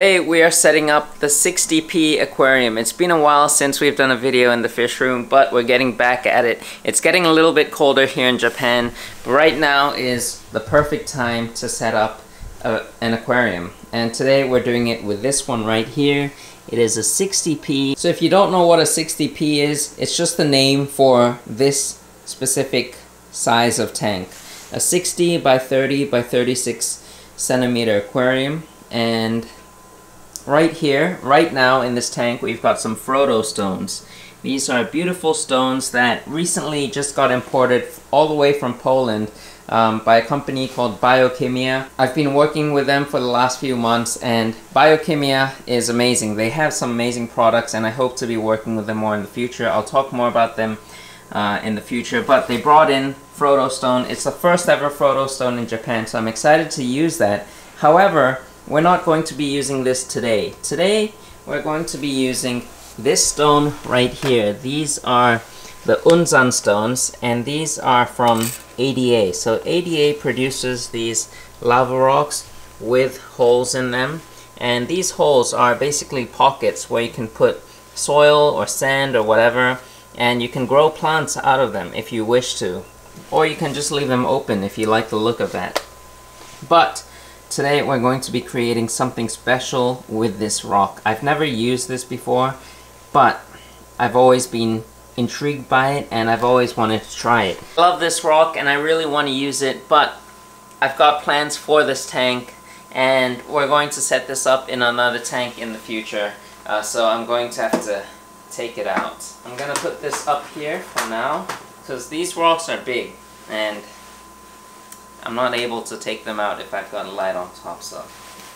Today we are setting up the 𝗲𝘂𝗶𝗲𝗀𝗀 aquarium. It's been a while since we've done a video in the fish room, but we're getting back at it. It's getting a little bit colder here in Japan, but right now is the perfect time to set up an aquarium. And today we're doing it with this one right here. It is a 𝗲𝘂𝗶𝗲𝗀. So if you don't know what a 𝗲𝘂𝗶𝗶𝗲 is, it's just the name for this specific size of tank. A 60 by 30 by 36 centimeter aquarium. And right here, right now in this tank, we've got some Frodo stones. These are beautiful stones that recently just got imported all the way from Poland by a company called 𝗲𝘂𝗀𝗀𝗀𝗀. I've been working with them for the last few months, and 𝗲𝘂𝗀𝗀𝗀𝗀 is amazing. They have some amazing products, and I hope to be working with them more in the future. I'll talk more about them in the future, but they brought in Frodo stone. It's the first ever Frodo stone in Japan, so I'm excited to use that. However, we're not going to be using this today. Today, we're going to be using this stone right here. These are the 𝗯𝘂𝘀𝗀𝗀 stones, and these are from ADA. So ADA produces these lava rocks with holes in them, and these holes are basically pockets where you can put soil or sand or whatever, and you can grow plants out of them if you wish to. Or you can just leave them open if you like the look of that. But today we're going to be creating something special with this rock. I've never used this before, but I've always been intrigued by it and I've always wanted to try it. I love this rock and I really want to use it, but I've got plans for this tank and we're going to set this up in another tank in the future. So I'm going to have to take it out. I'm going to put this up here for now because these rocks are big and I'm not able to take them out if I've got a light on top. So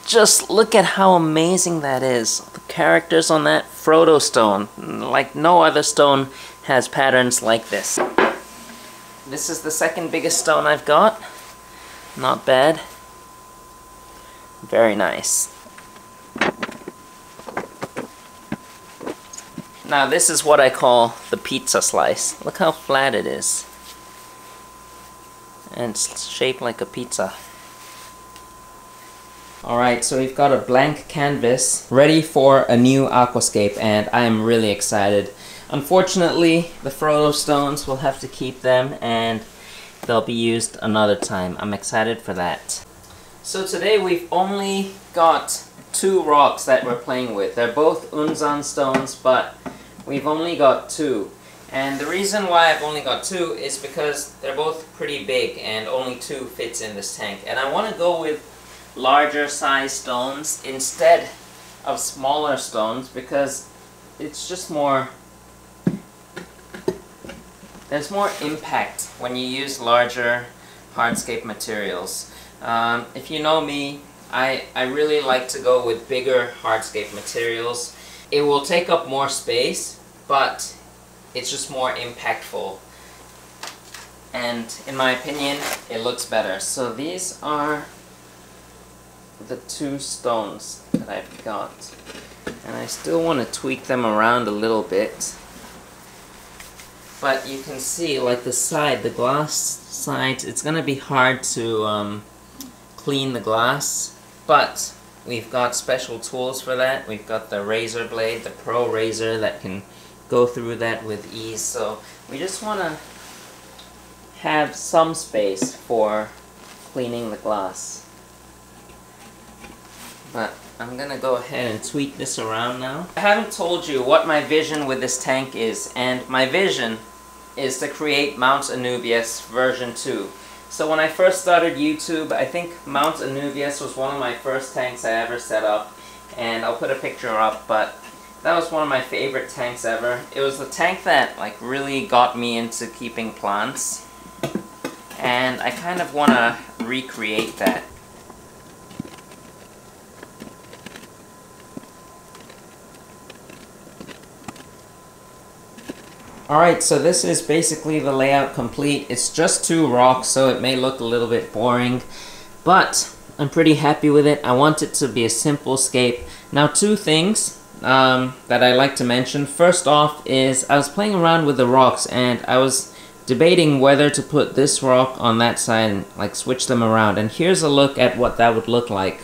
just look at how amazing that is. The characters on that Frodo stone, like no other stone has patterns like this. This is the second biggest stone I've got. Not bad. Very nice. Now this is what I call the pizza slice. Look how flat it is. And it's shaped like a pizza. Alright, so we've got a blank canvas ready for a new aquascape, and I am really excited. Unfortunately, the Frodo stones, we'll have to keep them and they'll be used another time. I'm excited for that. So today we've only got two rocks that we're playing with. They're both 𝗯𝘂𝗀𝗀𝗀 stones, but we've only got two. And the reason why I've only got two is because they're both pretty big and only two fits in this tank. And I want to go with larger size stones instead of smaller stones because it's just more, there's more impact when you use larger hardscape materials. If you know me, I really like to go with bigger hardscape materials. It will take up more space, but it's just more impactful, and in my opinion it looks better. So these are the two stones that I've got, and I still want to tweak them around a little bit, but you can see like the glass side, it's gonna be hard to clean the glass, but we've got special tools for that. We've got the razor blade, the Pro Razor, that can go through that with ease. So we just want to have some space for cleaning the glass. But I'm gonna go ahead and tweak this around now. I haven't told you what my vision with this tank is, and my vision is to create Mount Anubias version 2. So when I first started YouTube, I think Mount Anubias was one of my first tanks I ever set up, and I'll put a picture up, but that was one of my favorite tanks ever. It was the tank that like really got me into keeping plants, and I kind of want to recreate that. Alright, so this is basically the layout complete. It's just two rocks, so it may look a little bit boring, but I'm pretty happy with it. I want it to be a simple scape. Now, two things that I like to mention. First off is I was playing around with the rocks and I was debating whether to put this rock on that side and like switch them around, and here's a look at what that would look like.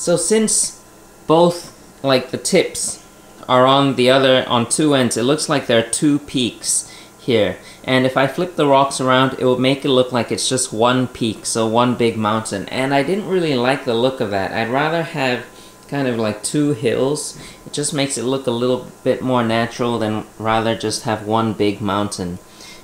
So since both, like, the tips are on two ends, it looks like there are two peaks here. And if I flip the rocks around, it will make it look like it's just one peak, so one big mountain. And I didn't really like the look of that. I'd rather have kind of like two hills. It just makes it look a little bit more natural than rather just have one big mountain.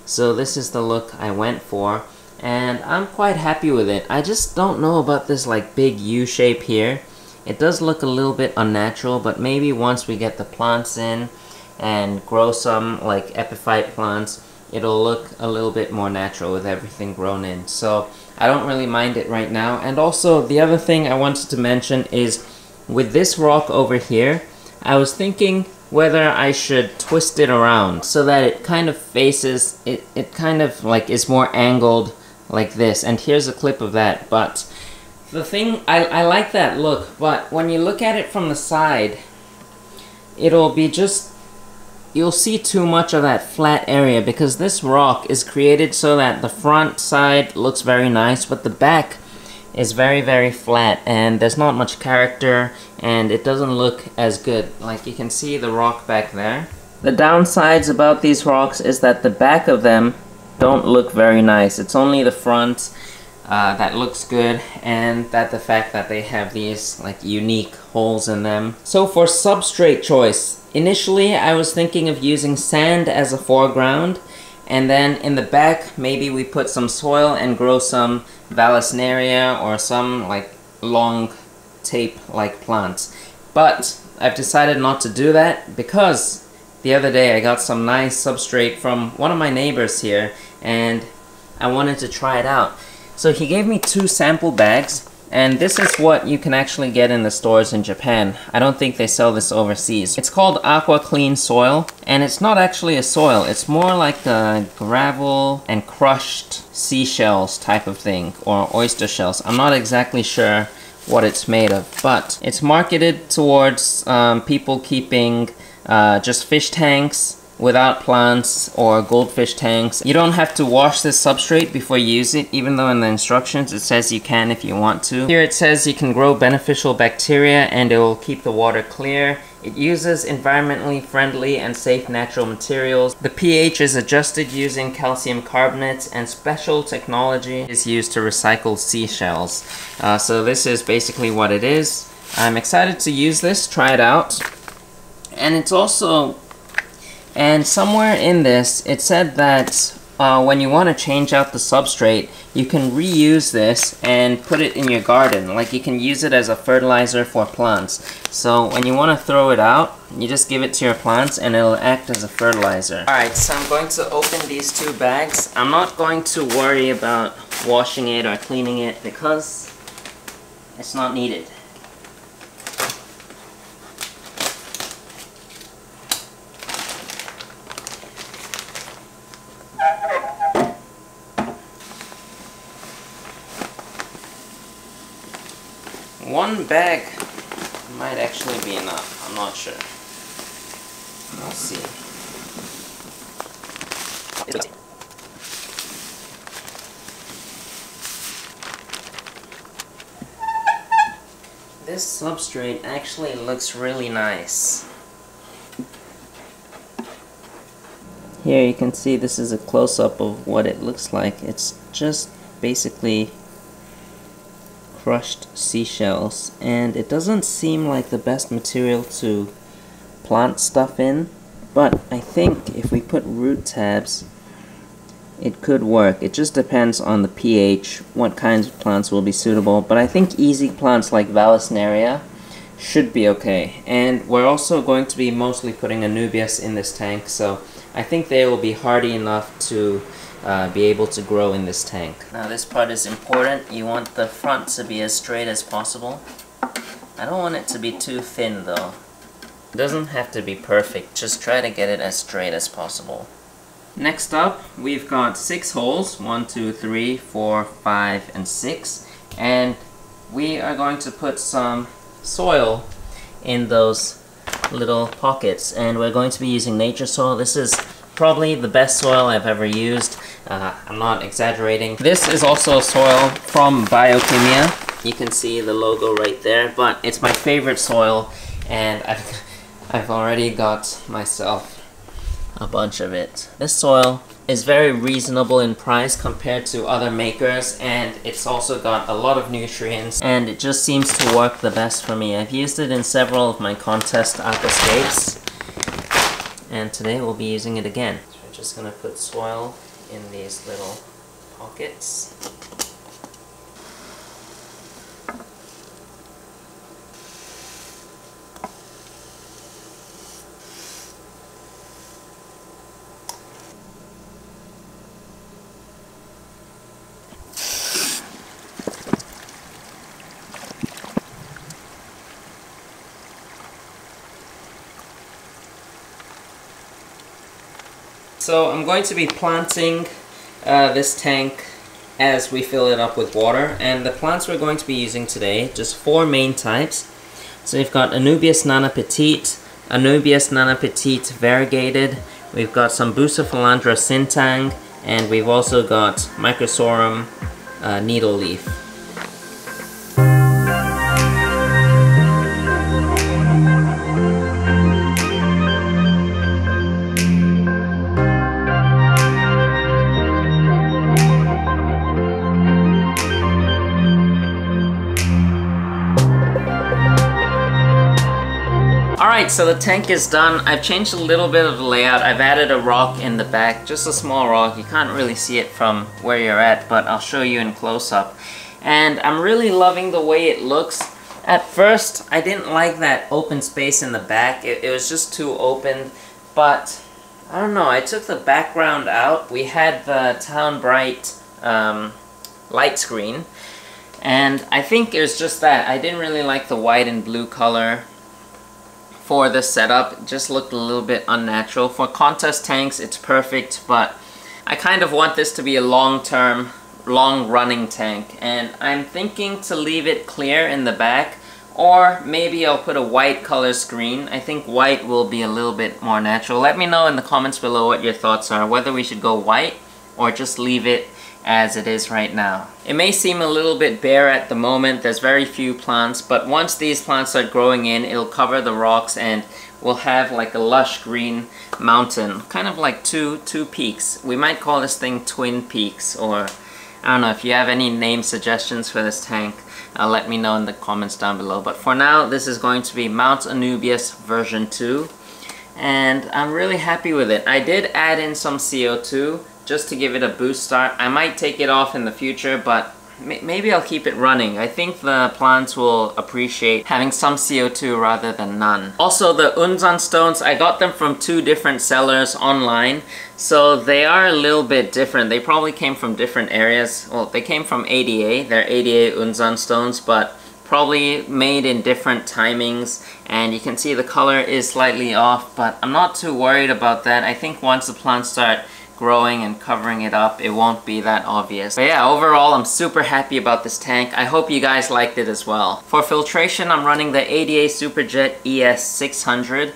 So this is the look I went for, and I'm quite happy with it. I just don't know about this like big U shape here. It does look a little bit unnatural, but maybe once we get the plants in and grow some like epiphyte plants, it'll look a little bit more natural with everything grown in. So I don't really mind it right now. And also the other thing I wanted to mention is with this rock over here, I was thinking whether I should twist it around so that it kind of faces, it kind of like is more angled like this. And here's a clip of that. But the thing, I like that look, but when you look at it from the side, it'll be just, you'll see too much of that flat area, because this rock is created so that the front side looks very nice, but the back is very, very flat, and there's not much character, and it doesn't look as good. Like, you can see the rock back there. The downsides about these rocks is that the back of them don't look very nice. It's only the front that looks good, and that the fact that they have these like unique holes in them. So for substrate choice, initially I was thinking of using sand as a foreground, and then in the back maybe we put some soil and grow some 𝗲𝗾𝗀𝗀𝘀𝗀 or some like long tape like plants. But I've decided not to do that because the other day I got some nice substrate from one of my neighbors here, and I wanted to try it out. So he gave me 2 sample bags, and this is what you can actually get in the stores in Japan. I don't think they sell this overseas. It's called AquaClean soil, and it's not actually a soil. It's more like a gravel and crushed seashells type of thing, or oyster shells. I'm not exactly sure what it's made of, but it's marketed towards people keeping just fish tanks without plants, or goldfish tanks. You don't have to wash this substrate before you use it, even though in the instructions it says you can if you want to. Here it says you can grow beneficial bacteria and it will keep the water clear. It uses environmentally friendly and safe natural materials. The pH is adjusted using calcium carbonates, and special technology is used to recycle seashells. So this is basically what it is. I'm excited to use this, try it out. And it's also, and somewhere in this, it said that when you want to change out the substrate, you can reuse this and put it in your garden. Like, you can use it as a fertilizer for plants. So when you want to throw it out, you just give it to your plants and it'll act as a fertilizer. Alright, so I'm going to open these 2 bags. I'm not going to worry about washing it or cleaning it because it's not needed. One bag might actually be enough. I'm not sure. We'll see. This substrate actually looks really nice. Here you can see this is a close-up of what it looks like. It's just basically crushed seashells, and it doesn't seem like the best material to plant stuff in, but I think if we put root tabs it could work. It just depends on the pH, what kinds of plants will be suitable, but I think easy plants like 𝗲𝗾𝗀𝗀𝘀 should be okay. And we're also going to be mostly putting Anubias in this tank, so I think they will be hardy enough to be able to grow in this tank. Now this part is important. You want the front to be as straight as possible. I don't want it to be too thin though. It doesn't have to be perfect, just try to get it as straight as possible. Next up, we've got 6 holes, 1, 2, 3, 4, 5, and 6, and we are going to put some soil in those little pockets, and we're going to be using nature soil. This is probably the best soil I've ever used. I'm not exaggerating. This is also soil from 𝗲𝗾𝗀𝗀𝘀𝗀. You can see the logo right there, but it's my favorite soil, and I've already got myself a bunch of it. This soil is very reasonable in price compared to other makers, and it's also got a lot of nutrients, and it just seems to work the best for me. I've used it in several of my contest aquascapes, and today we'll be using it again. So we're just gonna put soil in these little pockets. So I'm going to be planting this tank as we fill it up with water, and the plants we're going to be using today, just 4 main types. So we've got Anubias 𝗯𝘂𝘀𝗀𝘀, Anubias 𝗯𝘂𝘀𝗶𝗿𝗲𝘀, we've got some 𝗯𝘂𝘀𝗀𝘀𝗀𝘀 sintang, and we've also got Microsorghum needle leaf. Alright, so the tank is done. I've changed a little bit of the layout. I've added a rock in the back, just a small rock. You can't really see it from where you're at, but I'll show you in close-up. And I'm really loving the way it looks. At first, I didn't like that open space in the back. It was just too open, but I don't know, I took the background out. We had the Town Bright light screen, and I think it was just that. I didn't really like the white and blue color for this setup. It just looked a little bit unnatural. For contest tanks, it's perfect, but I kind of want this to be a long-term, long-running tank, and I'm thinking to leave it clear in the back, or maybe I'll put a white color screen. I think white will be a little bit more natural. Let me know in the comments below what your thoughts are, whether we should go white or just leave it as it is right now. It may seem a little bit bare at the moment. There's very few plants, but once these plants start growing in, it'll cover the rocks and we'll have like a lush green mountain, kind of like two peaks. We might call this thing Twin Peaks, or I don't know. If you have any name suggestions for this tank, let me know in the comments down below. But for now, this is going to be Mount Anubias version 2, and I'm really happy with it. I did add in some CO2 just to give it a boost start. I might take it off in the future, but maybe I'll keep it running. I think the plants will appreciate having some CO2 rather than none. Also, the Unzan stones, I got them from 2 different sellers online, so they are a little bit different. They probably came from different areas. Well, they came from ADA. They're ADA Unzan stones, but probably made in different timings, and you can see the color is slightly off, but I'm not too worried about that. I think once the plants start growing and covering it up, it won't be that obvious. But yeah, overall, I'm super happy about this tank. I hope you guys liked it as well. For filtration, I'm running the ADA Superjet ES600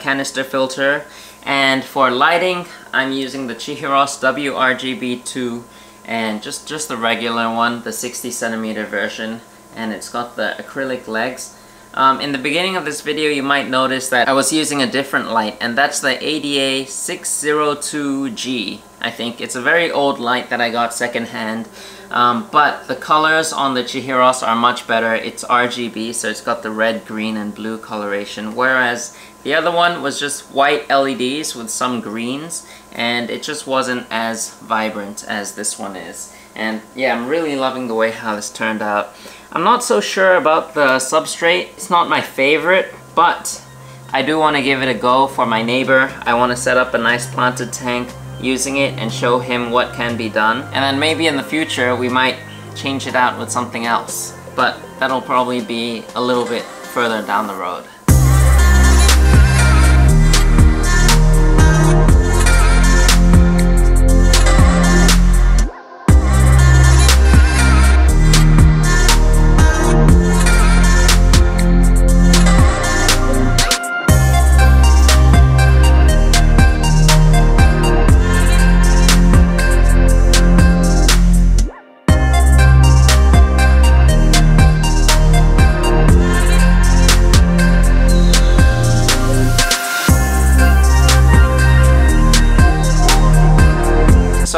canister filter, and for lighting, I'm using the 𝗲𝗾𝘃𝗀𝘀𝗀𝘀 WRGB2, and just the regular one, the 60 centimeter version, and it's got the acrylic legs. In the beginning of this video, you might notice that I was using a different light, and that's the ADA 602G. I think it's a very old light that I got secondhand, but the colors on the 𝗲𝗾𝘃𝗀𝘀𝗀𝘀 are much better. It's RGB, so it's got the red, green, and blue coloration, whereas the other one was just white LEDs with some greens, and it just wasn't as vibrant as this one is. And yeah, I'm really loving the way how this turned out. I'm not so sure about the substrate. It's not my favorite, but I do want to give it a go for my neighbor. I want to set up a nice planted tank using it and show him what can be done. And then maybe in the future we might change it out with something else. But that'll probably be a little bit further down the road.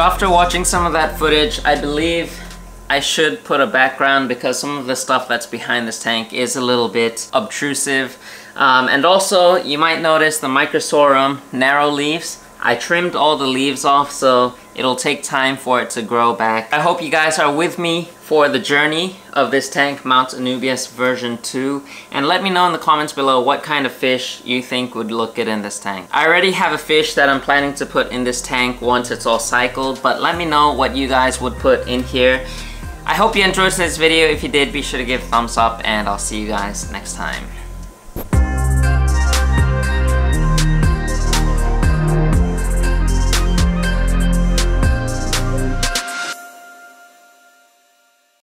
after watching some of that footage, I believe I should put a background because some of the stuff that's behind this tank is a little bit obtrusive. And also, you might notice the Microsorum narrow leaves. I trimmed all the leaves off, so it'll take time for it to grow back. I hope you guys are with me for the journey of this tank, Mount Anubias version 2. And let me know in the comments below what kind of fish you think would look good in this tank. I already have a fish that I'm planning to put in this tank once it's all cycled, but let me know what you guys would put in here. I hope you enjoyed this video. If you did, be sure to give a thumbs up, and I'll see you guys next time.